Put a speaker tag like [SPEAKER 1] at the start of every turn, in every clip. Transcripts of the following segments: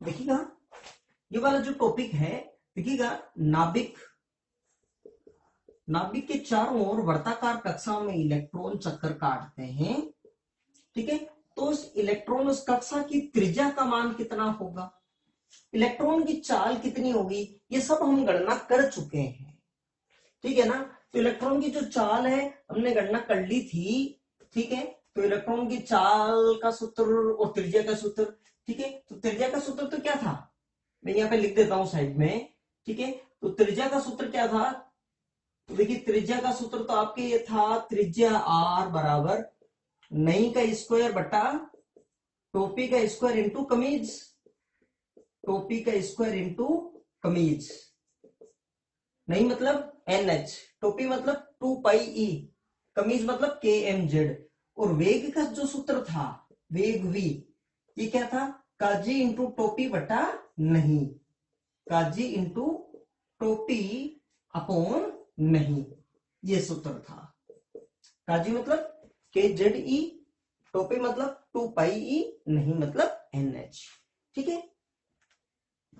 [SPEAKER 1] देखिएगा ये वाला जो टॉपिक है, देखिएगा नाभिक के चारों ओर वर्ताकार कक्षा में इलेक्ट्रॉन चक्कर काटते हैं, ठीक है। तो उस इलेक्ट्रॉन उस कक्षा की त्रिज्या का मान कितना होगा, इलेक्ट्रॉन की चाल कितनी होगी, ये सब हम गणना कर चुके हैं, ठीक है ना। तो इलेक्ट्रॉन की जो चाल है हमने गणना कर ली थी, ठीक है। तो इलेक्ट्रॉन की चाल का सूत्र और त्रिज्या का सूत्र, ठीक है। तो त्रिज्या का सूत्र तो क्या था, मैं यहाँ पे लिख देता हूं साइड में, ठीक है। तो त्रिज्या का सूत्र क्या था, तो देखिए त्रिज्या का सूत्र तो आपके ये था, त्रिज्या आर बराबर नई का स्क्वायर बटा टोपी का स्क्वायर इंटू कमीज, टोपी का स्क्वायर इंटू कमीज। नहीं मतलब NH, टोपी मतलब 2πe, कमीज मतलब KMZ। और वेग का जो सूत्र था, वेग V, ये क्या था, काजी इंटू टोपी बटा नहीं, काजी इंटू टोपी अपॉन नहीं, ये सूत्र था। काजी मतलब KZE, टोपी मतलब 2πe, नहीं मतलब NH, ठीक है,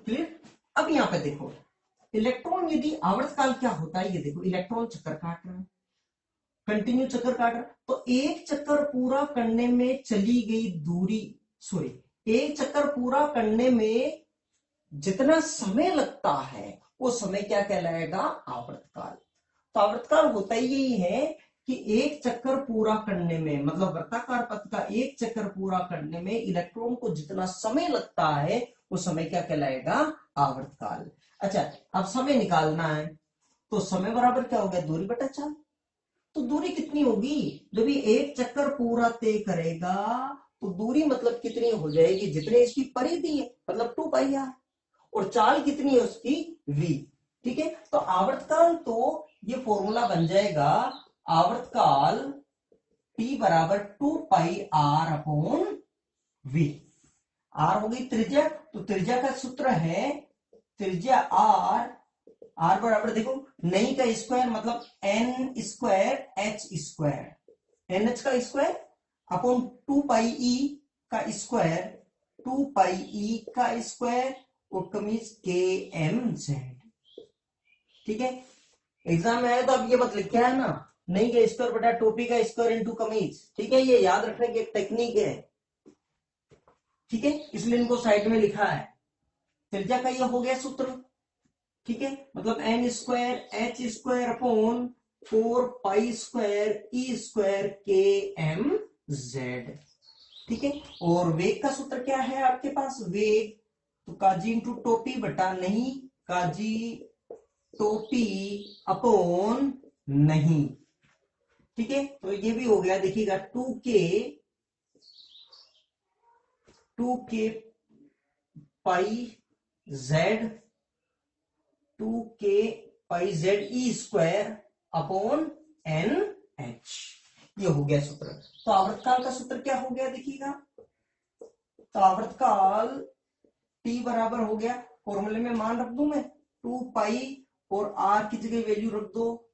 [SPEAKER 1] क्लियर। अब यहां पे देखो इलेक्ट्रॉन यदि आवर्तकाल क्या होता है, ये देखो इलेक्ट्रॉन चक्कर काट रहा है, कंटिन्यू चक्कर काट रहा है, तो एक चक्कर पूरा करने में चली गई दूरी, सॉरी एक चक्कर पूरा करने में जितना समय लगता है वो समय क्या कहलाएगा, आवर्तकाल। तो आवर्तकाल होता ही यही है कि एक चक्कर पूरा करने में, मतलब वृत्ताकार पथ का एक चक्कर पूरा करने में इलेक्ट्रॉन को जितना समय लगता है वो समय क्या कहलाएगा, आवर्तकाल। अच्छा अब समय निकालना है, तो समय बराबर क्या हो गया, दूरी बटा चाल। तो दूरी कितनी होगी, जब ये एक चक्कर पूरा तय करेगा तो दूरी मतलब कितनी हो जाएगी, जितने इसकी परिधि है, मतलब 2πr, और चाल कितनी है उसकी, v, ठीक है। तो आवर्तकाल, तो ये फॉर्मूला बन जाएगा आवर्तकाल T बराबर 2πr अपॉन v। r हो गई त्रिज्या, तो त्रिज्या का सूत्र है त्रिज्या r बराबर देखो नई का स्क्वायर मतलब n square h square, NH का स्क्वायर अपॉन 2πe का स्क्वायर, 2πe का स्क्वायर और कमीज KMZ, ठीक है। एग्जाम में आया तो अब ये मत लिख के है ना, नहीं का स्क्वायर बटा टोपी का स्क्वायर इंटू कमीज, ठीक है। ये याद रखने की एक टेक्निक है, ठीक है, इसलिए इनको साइड में लिखा है। त्रिज्या का ये हो गया सूत्र, ठीक है, मतलब n square h square upon 4π² e square KMZ, ठीक है। और वेग का सूत्र क्या है आपके पास, वेग तो काजी इंटू टोपी बटा नहीं, काजी टोपी अपॉन नहीं, ठीक है। तो ये भी हो गया, देखिएगा 2k pi z, 2k pi z e square upon NH, ये हो गया सूत्र। तो आवर्तकाल का सूत्र क्या हो गया, देखिएगा, तो आवर्तकाल T बराबर हो गया, फॉर्मूले में मान रख दूं मैं 2π और r की जगह वैल्यू रख दो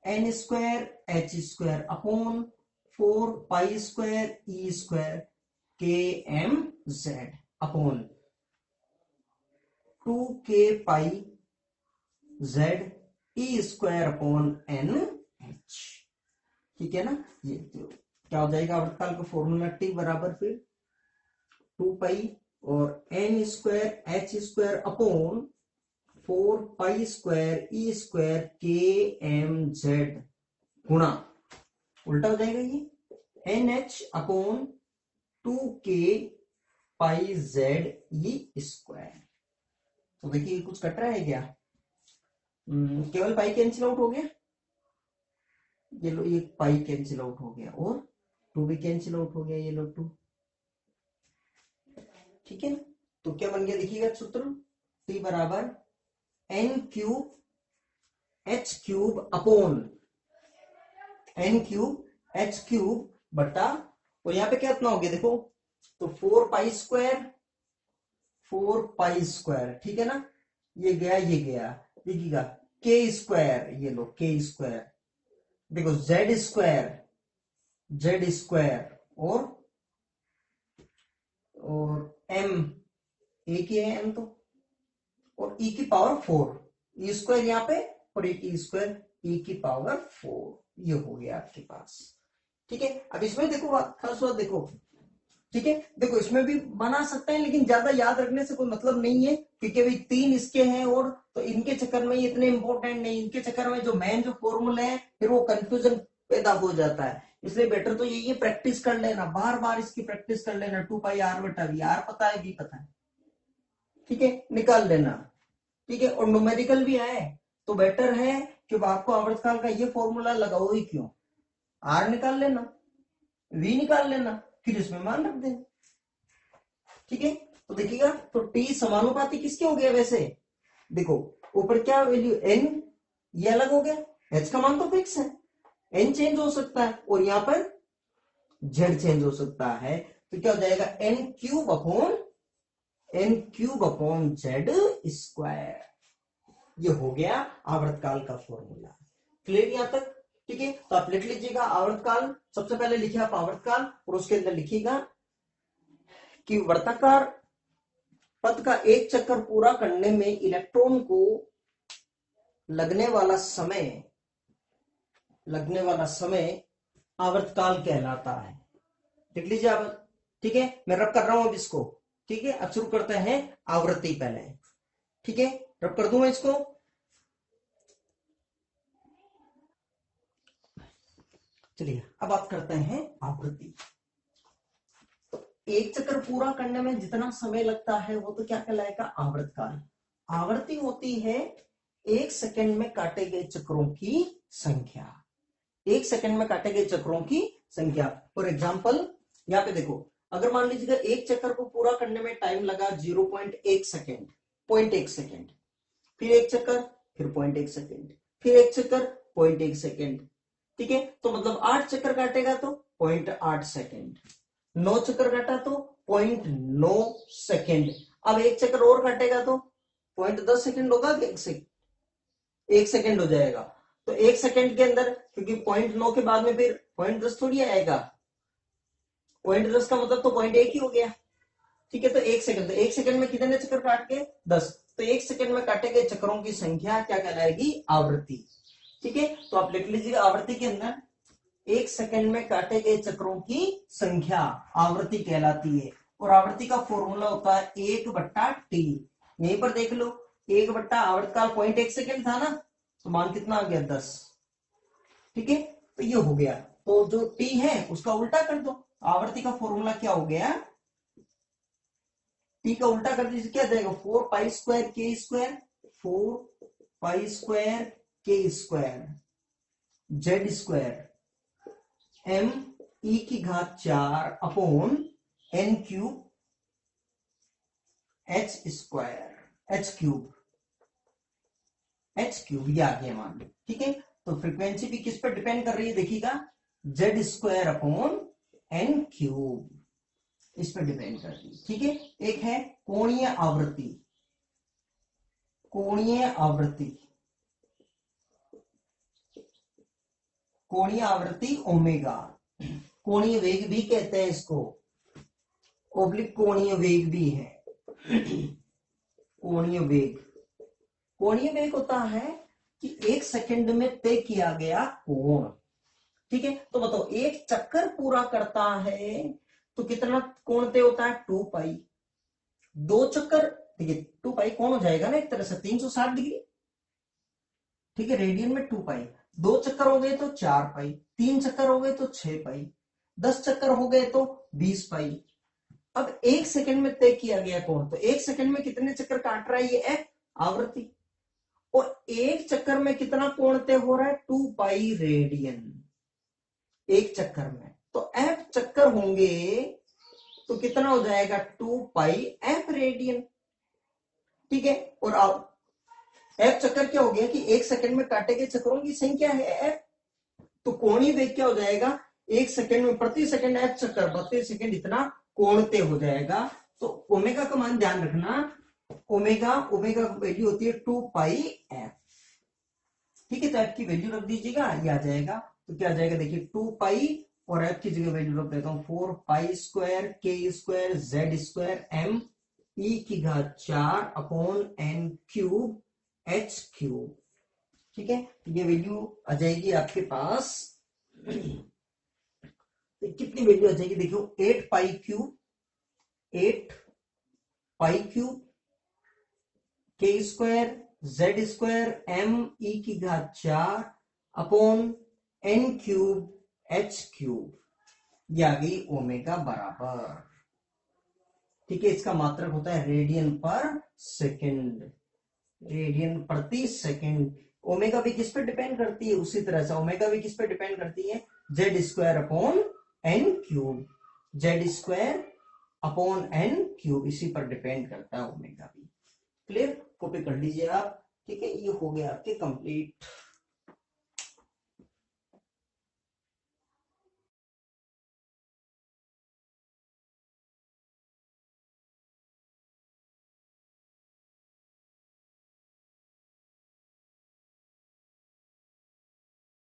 [SPEAKER 1] n square h square upon 4π² e square KMZ upon 2k pi z e square upon NH, ठीक है ना। ये तो क्या हो जाएगा, आवर्तकाल का फॉर्मूला T बराबर फिर 2π और n square h square upon 4π² e square KMZ गुणा, उल्टा हो जाएगा ये NH upon 2k pi z e square. तो देखिए कुछ कट रहा है क्या, केवल पाई कैंसिल आउट हो गया, ये लो ये पाई कैंसिल आउट हो गया और 2 भी कैंसिल आउट हो गया, ये लो 2, ठीक है ना। तो क्या बन गया, देखिएगा सूत्र T बराबर n cube h cube upon n cube h cube बटा, और यहाँ पे क्या इतना हो गया देखो, तो 4π², ठीक है ना, ये गया ये गया, देखिएगा k स्क्वायर, ये लो k स्क्वायर, देखो z स्क्वायर और m एक ही है n तो, और e की पावर 4, ई स्क्वायर यहाँ पे और एक ई स्क्वायर e की पावर 4, ये हो गया आपके पास। ठीक है, अब इसमें देखो खास बात देखो, ठीक है, देखो इसमें भी बना सकते हैं लेकिन ज्यादा याद रखने से कोई मतलब नहीं है, क्योंकि भाई 3 इसके हैं और तो इनके चक्कर में इतने इंपॉर्टेंट नहीं, इनके चक्कर में जो मेन जो फॉर्मूले हैं फिर वो कंफ्यूजन पैदा हो जाता है। इसलिए बेटर तो यही है, प्रैक्टिस कर लेना, बार बार इसकी प्रैक्टिस कर लेना। 2 पाई आर बटा वी, आर पता है वी पता है, ठीक है, निकाल लेना। ठीक है, और न्यूमेरिकल भी है तो बेटर है कि आपको आवर्तकाल का ये फॉर्मूला लगाओ ही क्यों, आर निकाल लेना, वी निकाल लेना, फिर इसमें मान रख देना। ठीक है, तो देखिएगा, तो टी समानुपाती किसके हो गया वैसे, देखो ऊपर क्या वैल्यू एन, ये अलग हो गया, एच का मान तो फिक्स है, एन चेंज हो सकता है और यहां पर जेड चेंज हो सकता है, तो क्या हो जाएगा N cube upon Z square, ये हो गया आवर्तकाल का फॉर्मूला। क्लियर यहां तक? ठीक है, तो आप लिख लीजिएगा आवर्तकाल, सबसे पहले लिखिए आप आवर्तकाल और उसके अंदर लिखिएगा कि वर्ताकार पथ का एक चक्कर पूरा करने में इलेक्ट्रॉन को लगने वाला समय आवर्तकाल कहलाता है। लिख लीजिए आप, ठीक है, मैं रब कर रहा हूं अब इसको। ठीक है, अब शुरू करते हैं आवृत्ति पहले। ठीक है, रब कर दूं मैं इसको। चलिए अब बात करते हैं आवृत्ति। तो एक चक्कर पूरा करने में जितना समय लगता है वो तो क्या कहलाएगा, आवर्तकाल। आवृत्ति होती है 1 सेकंड में काटे गए चक्रों की संख्या, 1 सेकंड में काटे गए चक्रों की संख्या। फॉर एग्जाम्पल यहाँ पे देखो, अगर मान लीजिएगा एक चक्कर को पूरा करने में टाइम लगा 0.1 सेकेंड, 0.1 सेकेंड, फिर एक चक्कर, फिर 0.1 सेकेंड, फिर एक चक्कर 0.1 सेकेंड। ठीक है, तो मतलब 8 चक्कर काटेगा तो 0.8 सेकेंड, 9 चक्कर काटा तो 0.9 सेकेंड। अब एक चक्कर और काटेगा तो 0.10 सेकेंड होगा कि 1 सेकेंड हो जाएगा। तो 1 सेकेंड के अंदर, क्योंकि 0.9 के बाद में फिर 0.10 थोड़ी आएगा, 0.10 का मतलब तो 0.1 ही हो गया। ठीक है, तो 1 सेकंड, तो 1 सेकंड में कितने चक्कर काट के 10, तो 1 सेकंड में काटे गए चक्करों की संख्या क्या कहलाएगी, आवृत्ति। ठीक है, तो आप लिख लीजिए आवृत्ति के अंदर 1 सेकंड में काटे गए चक्रों की संख्या आवृत्ति कहलाती है। और आवृत्ति का फॉर्मूला होता है 1/t। यहीं पर देख लो, 1/ आवर्तकाल 0.1 सेकंड था ना, तो मान कितना आ गया 10। ठीक है, तो ये हो गया, तो जो t है उसका उल्टा कर दो। आवृत्ति का फॉर्मूला क्या हो गया, t का उल्टा कर दीजिए, क्या जाएगा 4 पाई स्क्वायर के स्क्वायर, 4 पाई स्क्वायर के square Z square m e की घात 4 upon n cube h square h cube ये आ गया मान। ठीक है, तो फ्रीक्वेंसी भी किस पर डिपेंड कर रही है देखिएगा, Z square upon n cube, इस पर डिपेंड करती है। ठीक है, एक है कोणीय आवृत्ति, कोणीय आवृत्ति ओमेगा, कोणीय वेग भी कहते हैं इसको, ओब्लिक कोणीय वेग भी है। कोणीय वेग होता है कि 1 सेकंड में तय किया गया कोण। ठीक है, तो बताओ एक चक्कर पूरा करता है तो कितना कोण तय होता है, 2 पाई। 2 चक्कर, ठीक है 2 पाई कोण हो जाएगा ना एक तरह से 360 डिग्री। ठीक है, रेडियन में 2 पाई, 2 चक्कर हो गए तो 4 पाई, 3 चक्कर हो गए तो 6 पाई, 10 चक्कर हो गए तो 20 पाई। अब 1 सेकंड में तय किया गया कोण, तो 1 सेकंड में कितने चक्कर काट रहा है ये एफ आवृत्ति, और एक चक्कर में कितना कोण तय हो रहा है, 2 पाई रेडियन एक चक्कर में। तो एफ चक्कर होंगे तो कितना हो जाएगा, 2 पाई एफ रेडियन। ठीक है, और अब एफ चक्कर क्या हो गया कि 1 सेकंड में काटे गए चक्करों की संख्या है एफ, तो कोणीय वेग क्या हो जाएगा, 1 सेकंड में प्रति सेकंड एफ चक्कर, 32 सेकंड इतना कोण तय हो जाएगा। तो ओमेगा का मान ध्यान रखना, ओमेगा वैल्यू होती है 2 पाई एफ। ठीक है, तो एफ की वैल्यू रख दीजिएगा, ये आ जाएगा, तो क्या आ जाएगा देखिए 2 पाई और एफ की जगह वैल्यू रख देता हूं 4 पाई स्क्वायर के square Z square M E की घात 4 upon N cube H cube. ठीक है, ये वैल्यू आ जाएगी आपके पास, तो कितनी वैल्यू आ जाएगी देखो, 8 पाई क्यूब, 8 पाई क्यूब के square Z square M E की घात 4 upon N cube H cube, ये आ गई ओमेगा बराबर। ठीक है, इसका मात्रक होता है रेडियन पर सेकेंड, रेडियन प्रति सेकेंड। ओमेगा भी किस पे डिपेंड करती है, उसी तरह से ओमेगा भी किस पे डिपेंड करती है, Z square upon N cube, Z square upon N cube, इसी पर डिपेंड करता है ओमेगा भी। क्लियर, कॉपी कर लीजिए आप। ठीक है, ये हो गया आपके कंप्लीट।